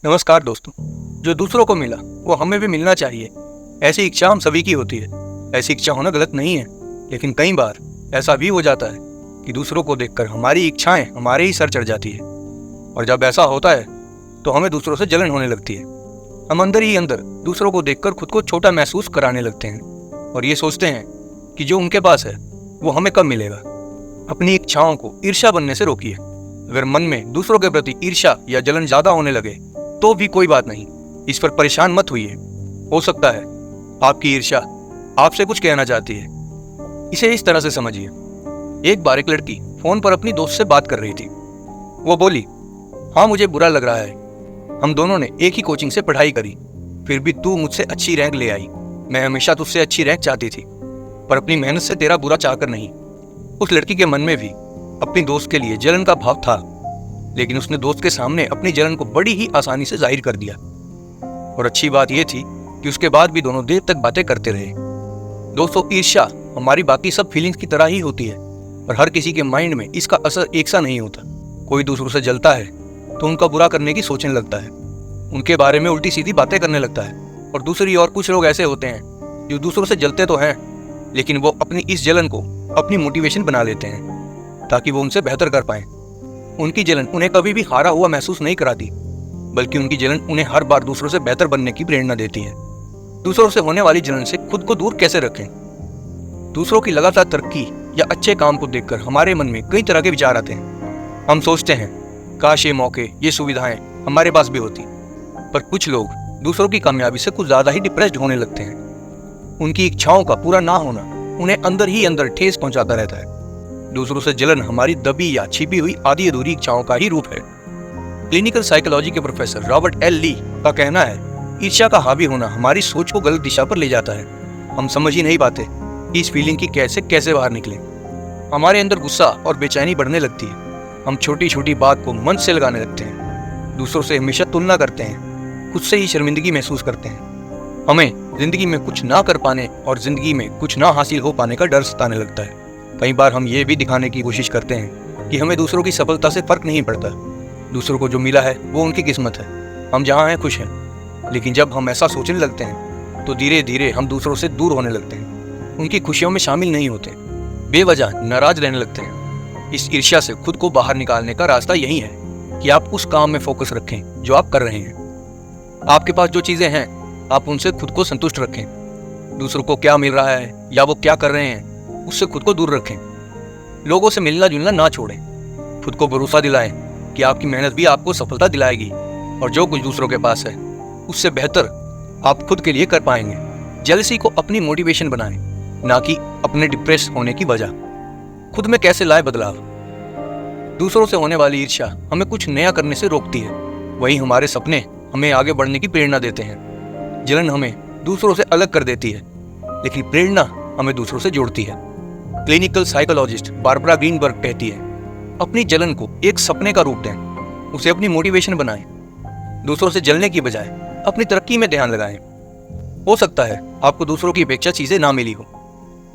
नमस्कार दोस्तों। जो दूसरों को मिला वो हमें भी मिलना चाहिए, ऐसी इच्छा हम सभी की होती है। ऐसी इच्छा होना गलत नहीं है, लेकिन कई बार ऐसा भी हो जाता है कि दूसरों को देखकर हमारी इच्छाएं हमारे ही सर चढ़ जाती है। और जब ऐसा होता है तो हमें दूसरों से जलन होने लगती है। हम अंदर ही अंदर दूसरों को देखकर खुद को छोटा महसूस कराने लगते हैं और ये सोचते हैं कि जो उनके पास है वो हमें कब मिलेगा। अपनी इच्छाओं को ईर्ष्या बनने से रोकिए। अगर मन में दूसरों के प्रति ईर्ष्या या जलन ज्यादा होने लगे तो भी कोई बात नहीं, इस पर परेशान मत होइए। हो सकता है आपकी ईर्ष्या आपसे कुछ कहना चाहती है। इसे इस तरह से समझिए। एक बार एक लड़की फोन पर अपनी दोस्त से बात कर रही थी। वो बोली, हाँ मुझे बुरा लग रहा है, हम दोनों ने एक ही कोचिंग से पढ़ाई करी, फिर भी तू मुझसे अच्छी रैंक ले आई। मैं हमेशा तुझसे अच्छी रैंक चाहती थी, पर अपनी मेहनत से तेरा बुरा चाहकर नहीं। उस लड़की के मन में भी अपनी दोस्त के लिए जलन का भाव था, लेकिन उसने दोस्त के सामने अपनी जलन को बड़ी ही आसानी से जाहिर कर दिया। और अच्छी बात यह थी कि उसके बाद भी दोनों देर तक बातें करते रहे। दोस्तों, ईर्ष्या हमारी बाकी सब फीलिंग्स की तरह ही होती है, पर हर किसी के माइंड में इसका असर एक सा नहीं होता। कोई दूसरों से जलता है तो उनका बुरा करने की सोचने लगता है, उनके बारे में उल्टी सीधी बातें करने लगता है। और दूसरी ओर कुछ लोग ऐसे होते हैं जो दूसरों से जलते तो हैं, लेकिन वो अपनी इस जलन को अपनी मोटिवेशन बना लेते हैं ताकि वो उनसे बेहतर कर पाएं। उनकी जलन उन्हें कभी भी हारा हुआ महसूस नहीं कराती, बल्कि उनकी जलन उन्हें हर बार दूसरों से बेहतर बनने की प्रेरणा देती है। दूसरों से होने वाली जलन से खुद को दूर कैसे रखें? दूसरों की लगातार तरक्की या अच्छे काम को देखकर हमारे मन में कई तरह के विचार आते हैं। हम सोचते हैं, काश ये मौके, ये सुविधाएं हमारे पास भी होती। पर कुछ लोग दूसरों की कामयाबी से कुछ ज्यादा ही डिप्रेस्ड होने लगते हैं। उनकी इच्छाओं का पूरा ना होना उन्हें अंदर ही अंदर ठेस पहुंचाता रहता है। दूसरों से जलन हमारी दबी या छिपी हुई आधी अधूरी इच्छाओं का ही रूप है। क्लिनिकल साइकोलॉजी के प्रोफेसर रॉबर्ट एल ली का कहना है, ईर्ष्या का हावी होना हमारी सोच को गलत दिशा पर ले जाता है। हम समझ ही नहीं पाते कि इस फीलिंग की कैसे बाहर निकले। हमारे अंदर गुस्सा और बेचैनी बढ़ने लगती है। हम छोटी छोटी बात को मन से लगाने लगते हैं, दूसरों से हमेशा तुलना करते हैं, खुद से ही शर्मिंदगी महसूस करते हैं। हमें जिंदगी में कुछ ना कर पाने और जिंदगी में कुछ ना हासिल हो पाने का डर सताने लगता है। कई बार हम ये भी दिखाने की कोशिश करते हैं कि हमें दूसरों की सफलता से फर्क नहीं पड़ता। दूसरों को जो मिला है वो उनकी किस्मत है, हम जहाँ हैं खुश हैं। लेकिन जब हम ऐसा सोचने लगते हैं तो धीरे धीरे हम दूसरों से दूर होने लगते हैं, उनकी खुशियों में शामिल नहीं होते, बेवजह नाराज रहने लगते हैं। इस ईर्ष्या से खुद को बाहर निकालने का रास्ता यही है कि आप उस काम में फोकस रखें जो आप कर रहे हैं। आपके पास जो चीजें हैं आप उनसे खुद को संतुष्ट रखें। दूसरों को क्या मिल रहा है या वो क्या कर रहे हैं उससे खुद को दूर रखें। लोगों से मिलना जुलना ना छोड़ें। खुद को भरोसा दिलाएं कि आपकी मेहनत भी आपको सफलता दिलाएगी और जो कुछ दूसरों के पास है उससे बेहतर आप खुद के लिए कर पाएंगे। जेलसी को अपनी मोटिवेशन बनाएं, ना कि अपने डिप्रेस होने की वजह। खुद में कैसे लाए बदलाव? दूसरों से होने वाली ईर्ष्या हमें कुछ नया करने से रोकती है, वहीं हमारे सपने हमें आगे बढ़ने की प्रेरणा देते हैं। जलन हमें दूसरों से अलग कर देती है, लेकिन प्रेरणा हमें दूसरों से जोड़ती है। क्लिनिकल साइकोलॉजिस्ट बारबरा ग्रीनबर्ग कहती है, अपनी जलन को एक सपने का रूप दें, उसे अपनी मोटिवेशन बनाएं। दूसरों से जलने की बजाय अपनी तरक्की में ध्यान लगाएं। हो सकता है आपको दूसरों की अपेक्षा चीजें ना मिली हो,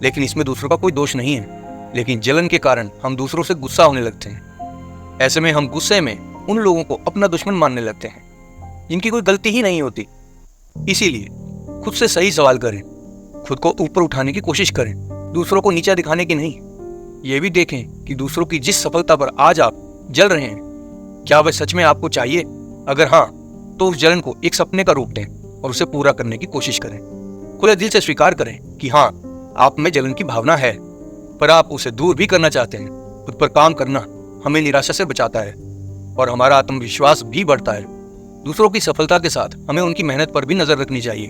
लेकिन इसमें दूसरों का कोई दोष नहीं है। लेकिन जलन के कारण हम दूसरों से गुस्सा होने लगते हैं। ऐसे में हम गुस्से में उन लोगों को अपना दुश्मन मानने लगते हैं जिनकी कोई गलती ही नहीं होती। इसीलिए खुद से सही सवाल करें, खुद को ऊपर उठाने की कोशिश करें, दूसरों को नीचा दिखाने की नहीं। ये भी देखें कि दूसरों की जिस सफलता पर आज आप जल रहे हैं, क्या वह सच में आपको चाहिए? अगर हाँ, तो उस जलन को एक सपने का रूप दें और उसे पूरा करने की कोशिश करें। खुले दिल से स्वीकार करें कि हाँ, आप में जलन की भावना है, पर आप उसे दूर भी करना चाहते हैं। खुद पर काम करना हमें निराशा से बचाता है और हमारा आत्मविश्वास भी बढ़ता है। दूसरों की सफलता के साथ हमें उनकी मेहनत पर भी नजर रखनी चाहिए।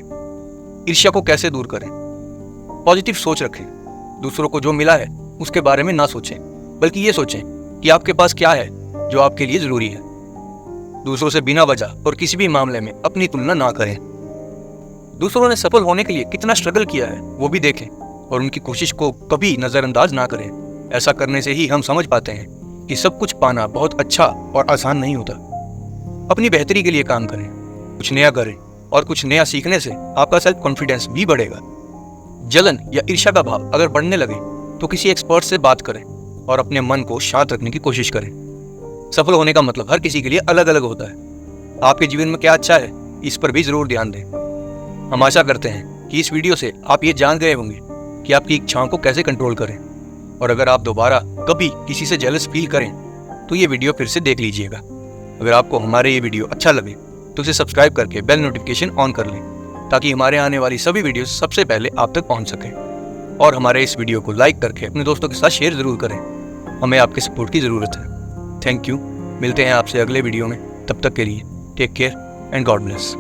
ईर्ष्या को कैसे दूर करें? पॉजिटिव सोच रखें। दूसरों को जो मिला है उसके बारे में ना सोचें, बल्कि ये सोचें कि आपके पास क्या है जो आपके लिए जरूरी है। दूसरों से बिना वजह और किसी भी मामले में अपनी तुलना ना करें। दूसरों ने सफल होने के लिए कितना स्ट्रगल किया है वो भी देखें और उनकी कोशिश को कभी नजरअंदाज ना करें। ऐसा करने से ही हम समझ पाते हैं कि सब कुछ पाना बहुत अच्छा और आसान नहीं होता। अपनी बेहतरी के लिए काम करें, कुछ नया करें और कुछ नया सीखने से आपका सेल्फ कॉन्फिडेंस भी बढ़ेगा। जलन या ईर्ष्या का भाव अगर बढ़ने लगे तो किसी एक्सपर्ट से बात करें और अपने मन को शांत रखने की कोशिश करें। सफल होने का मतलब हर किसी के लिए अलग अलग होता है। आपके जीवन में क्या अच्छा है, इस पर भी ज़रूर ध्यान दें। हम आशा करते हैं कि इस वीडियो से आप ये जान गए होंगे कि आपकी इच्छाओं को कैसे कंट्रोल करें। और अगर आप दोबारा कभी किसी से जेलस फील करें तो ये वीडियो फिर से देख लीजिएगा। अगर आपको हमारे ये वीडियो अच्छा लगे तो इसे सब्सक्राइब करके बेल नोटिफिकेशन ऑन कर लें, ताकि हमारे आने वाली सभी वीडियो सबसे पहले आप तक पहुंच सकें। और हमारे इस वीडियो को लाइक करके अपने दोस्तों के साथ शेयर ज़रूर करें। हमें आपके सपोर्ट की ज़रूरत है। Thank you. मिलते हैं आपसे अगले वीडियो में। तब तक के लिए take care and God bless.